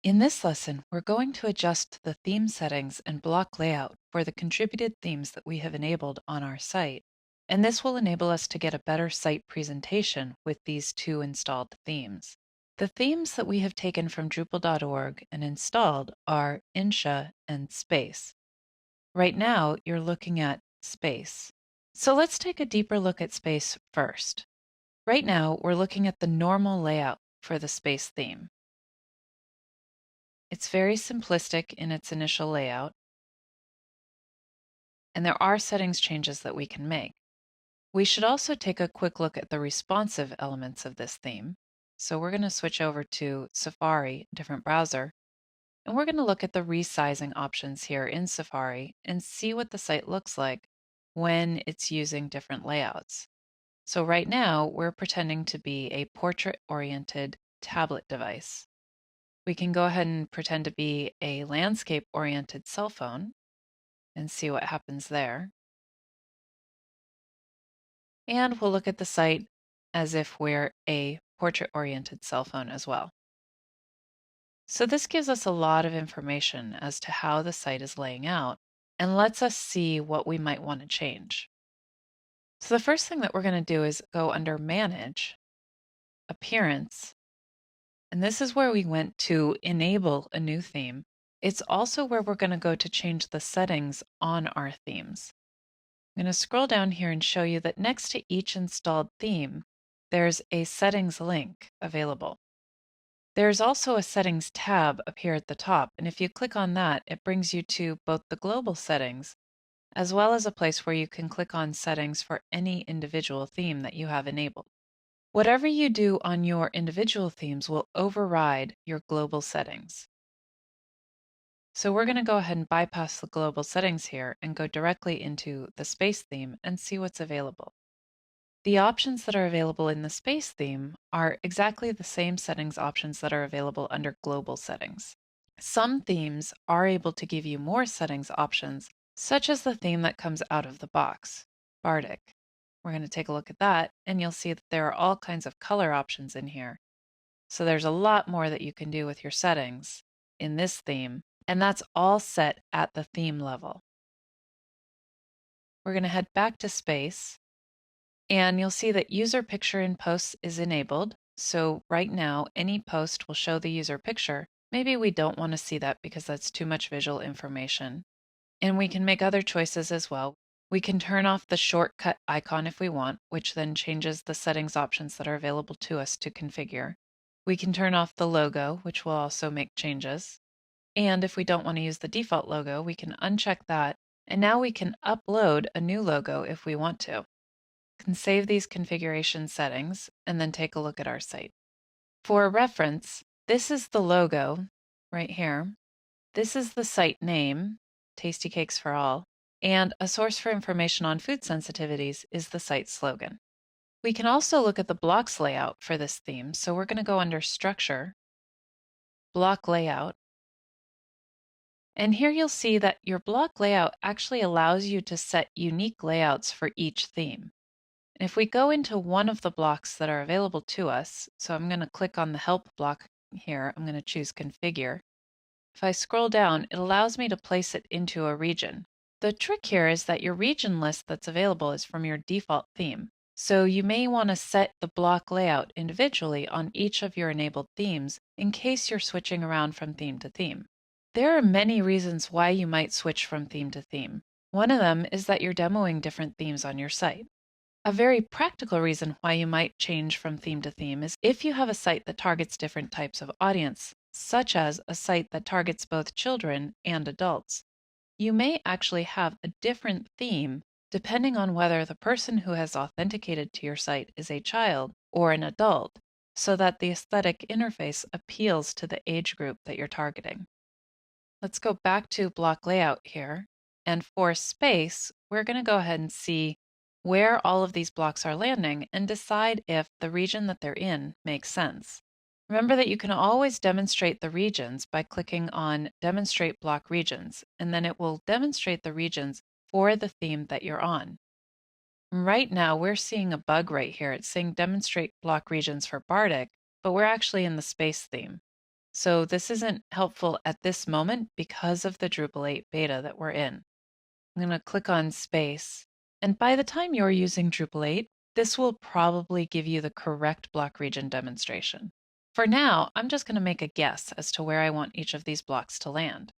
In this lesson, we're going to adjust the theme settings and block layout for the contributed themes that we have enabled on our site, and this will enable us to get a better site presentation with these two installed themes. The themes that we have taken from Drupal.org and installed are Insha and Space. Right now, you're looking at Space. So let's take a deeper look at Space first. Right now, we're looking at the normal layout for the Space theme. It's very simplistic in its initial layout, and there are settings changes that we can make. We should also take a quick look at the responsive elements of this theme. So we're going to switch over to Safari, a different browser, and we're going to look at the resizing options here in Safari and see what the site looks like when it's using different layouts. So right now, we're pretending to be a portrait-oriented tablet device. We can go ahead and pretend to be a landscape-oriented cell phone and see what happens there. And we'll look at the site as if we're a portrait-oriented cell phone as well. So this gives us a lot of information as to how the site is laying out and lets us see what we might want to change. So the first thing that we're going to do is go under Manage, Appearance, and this is where we went to enable a new theme. It's also where we're going to go to change the settings on our themes. I'm going to scroll down here and show you that next to each installed theme, there's a settings link available. There's also a settings tab up here at the top, and if you click on that, it brings you to both the global settings as well as a place where you can click on settings for any individual theme that you have enabled. Whatever you do on your individual themes will override your global settings. So we're going to go ahead and bypass the global settings here and go directly into the space theme and see what's available. The options that are available in the space theme are exactly the same settings options that are available under global settings. Some themes are able to give you more settings options, such as the theme that comes out of the box, Bardic. We're going to take a look at that, and you'll see that there are all kinds of color options in here. So there's a lot more that you can do with your settings in this theme, and that's all set at the theme level. We're going to head back to space, and you'll see that user picture in posts is enabled. So right now, any post will show the user picture. Maybe we don't want to see that because that's too much visual information. And we can make other choices as well. We can turn off the shortcut icon if we want, which then changes the settings options that are available to us to configure. We can turn off the logo, which will also make changes. And if we don't want to use the default logo, we can uncheck that. And now we can upload a new logo if we want to. Can save these configuration settings and then take a look at our site. For reference, this is the logo right here. This is the site name, Tasty Cakes for All, and a source for information on food sensitivities is the site slogan. We can also look at the blocks layout for this theme, so we're going to go under Structure, Block Layout, and here you'll see that your block layout actually allows you to set unique layouts for each theme. And if we go into one of the blocks that are available to us, so I'm going to click on the Help block here, I'm going to choose Configure. If I scroll down, it allows me to place it into a region. The trick here is that your region list that's available is from your default theme. So you may want to set the block layout individually on each of your enabled themes in case you're switching around from theme to theme. There are many reasons why you might switch from theme to theme. One of them is that you're demoing different themes on your site. A very practical reason why you might change from theme to theme is if you have a site that targets different types of audience, such as a site that targets both children and adults. You may actually have a different theme depending on whether the person who has authenticated to your site is a child or an adult, so that the aesthetic interface appeals to the age group that you're targeting. Let's go back to block layout here. And for space, we're going to go ahead and see where all of these blocks are landing and decide if the region that they're in makes sense. Remember that you can always demonstrate the regions by clicking on Demonstrate Block Regions, and then it will demonstrate the regions for the theme that you're on. Right now, we're seeing a bug right here. It's saying Demonstrate Block Regions for Bardic, but we're actually in the space theme. So this isn't helpful at this moment because of the Drupal 8 beta that we're in. I'm going to click on space. And by the time you're using Drupal 8, this will probably give you the correct block region demonstration. For now, I'm just going to make a guess as to where I want each of these blocks to land.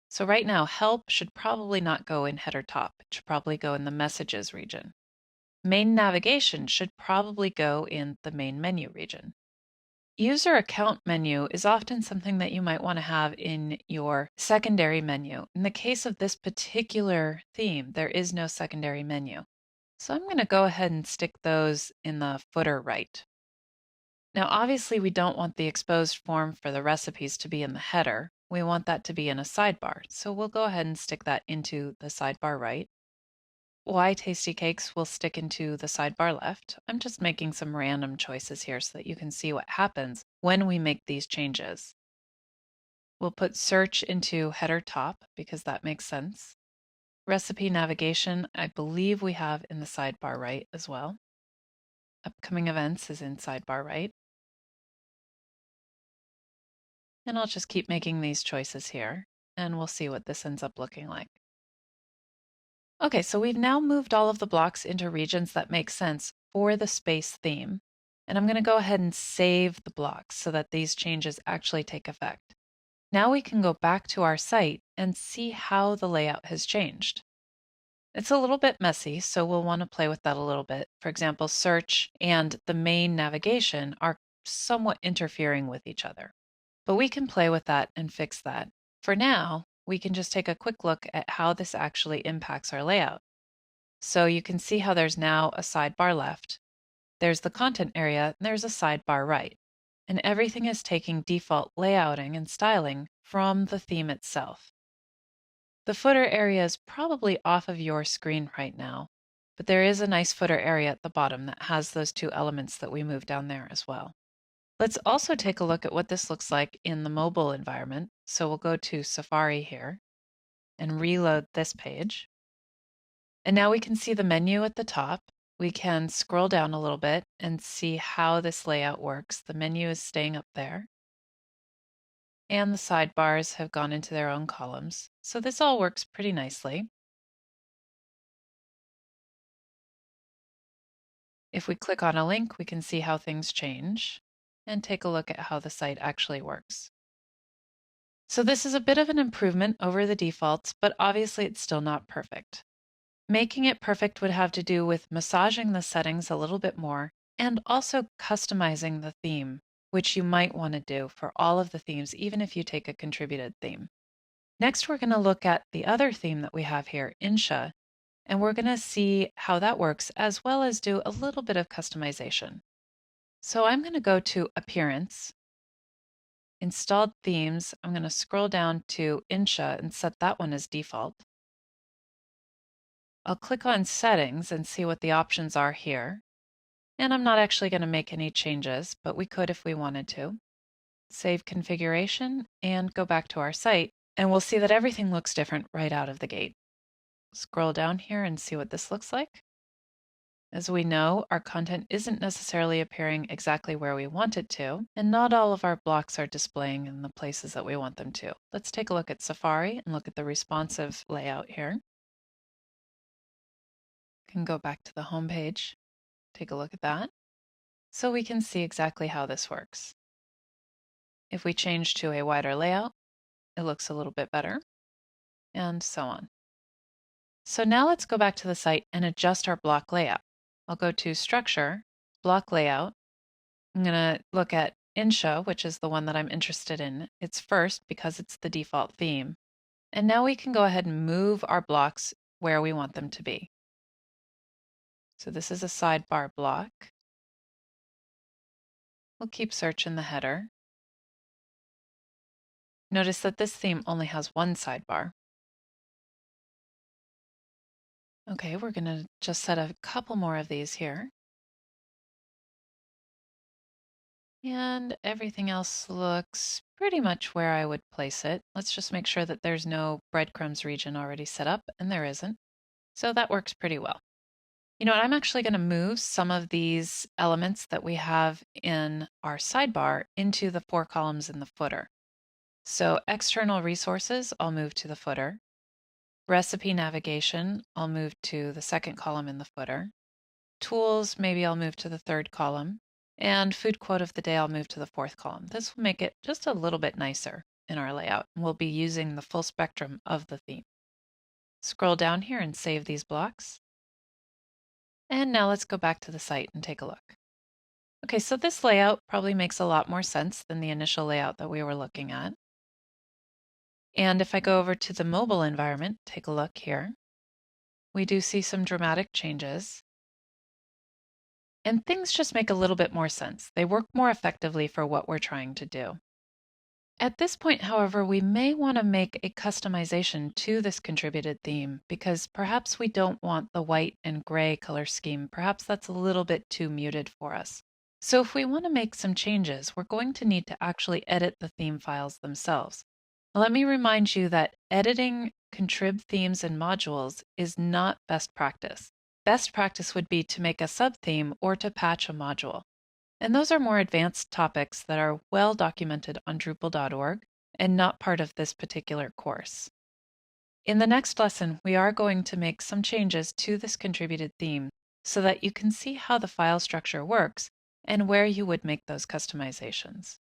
So right now, help should probably not go in header top. It should probably go in the messages region. Main navigation should probably go in the main menu region. User account menu is often something that you might want to have in your secondary menu. In the case of this particular theme, there is no secondary menu. So I'm going to go ahead and stick those in the footer right. Now, obviously, we don't want the exposed form for the recipes to be in the header. We want that to be in a sidebar. So we'll go ahead and stick that into the sidebar right. Why Tasty Cakes will stick into the sidebar left. I'm just making some random choices here so that you can see what happens when we make these changes. We'll put search into header top because that makes sense. Recipe navigation, I believe we have in the sidebar right as well. Upcoming events is in sidebar right. And I'll just keep making these choices here, and we'll see what this ends up looking like. Okay, so we've now moved all of the blocks into regions that make sense for the space theme. And I'm going to go ahead and save the blocks so that these changes actually take effect. Now we can go back to our site and see how the layout has changed. It's a little bit messy, so we'll want to play with that a little bit. For example, search and the main navigation are somewhat interfering with each other. But we can play with that and fix that. For now, we can just take a quick look at how this actually impacts our layout. So you can see how there's now a sidebar left, there's the content area, and there's a sidebar right. And everything is taking default layouting and styling from the theme itself. The footer area is probably off of your screen right now, but there is a nice footer area at the bottom that has those two elements that we moved down there as well. Let's also take a look at what this looks like in the mobile environment. So we'll go to Safari here and reload this page. And now we can see the menu at the top. We can scroll down a little bit and see how this layout works. The menu is staying up there. And the sidebars have gone into their own columns. So this all works pretty nicely. If we click on a link, we can see how things change and take a look at how the site actually works. So this is a bit of an improvement over the defaults, but obviously it's still not perfect. Making it perfect would have to do with massaging the settings a little bit more and also customizing the theme, which you might want to do for all of the themes, even if you take a contributed theme. Next, we're going to look at the other theme that we have here, Insha, and we're going to see how that works as well as do a little bit of customization. So I'm going to go to Appearance, Installed Themes. I'm going to scroll down to Insha and set that one as default. I'll click on Settings and see what the options are here. And I'm not actually going to make any changes, but we could if we wanted to. Save configuration and go back to our site, and we'll see that everything looks different right out of the gate. Scroll down here and see what this looks like. As we know, our content isn't necessarily appearing exactly where we want it to, and not all of our blocks are displaying in the places that we want them to. Let's take a look at Safari and look at the responsive layout here. Can go back to the home page, take a look at that, so we can see exactly how this works. If we change to a wider layout, it looks a little bit better, and so on. So now let's go back to the site and adjust our block layout. I'll go to Structure, Block Layout. I'm going to look at Insha, which is the one that I'm interested in. It's first because it's the default theme. And now we can go ahead and move our blocks where we want them to be. So this is a sidebar block. We'll keep search in the header. Notice that this theme only has one sidebar. Okay, we're going to just set a couple more of these here. And everything else looks pretty much where I would place it. Let's just make sure that there's no breadcrumbs region already set up, and there isn't. So that works pretty well. You know what, I'm actually going to move some of these elements that we have in our sidebar into the 4 columns in the footer. So external resources, I'll move to the footer. Recipe navigation, I'll move to the second column in the footer. Tools, maybe I'll move to the third column. And food quote of the day, I'll move to the fourth column. This will make it just a little bit nicer in our layout. We'll be using the full spectrum of the theme. Scroll down here and save these blocks. And now let's go back to the site and take a look. Okay, so this layout probably makes a lot more sense than the initial layout that we were looking at. And if I go over to the mobile environment, take a look here, we do see some dramatic changes. And things just make a little bit more sense. They work more effectively for what we're trying to do. At this point, however, we may want to make a customization to this contributed theme because perhaps we don't want the white and gray color scheme. Perhaps that's a little bit too muted for us. So if we want to make some changes, we're going to need to actually edit the theme files themselves. Let me remind you that editing contrib themes and modules is not best practice. Best practice would be to make a subtheme or to patch a module. And those are more advanced topics that are well documented on Drupal.org and not part of this particular course. In the next lesson, we are going to make some changes to this contributed theme so that you can see how the file structure works and where you would make those customizations.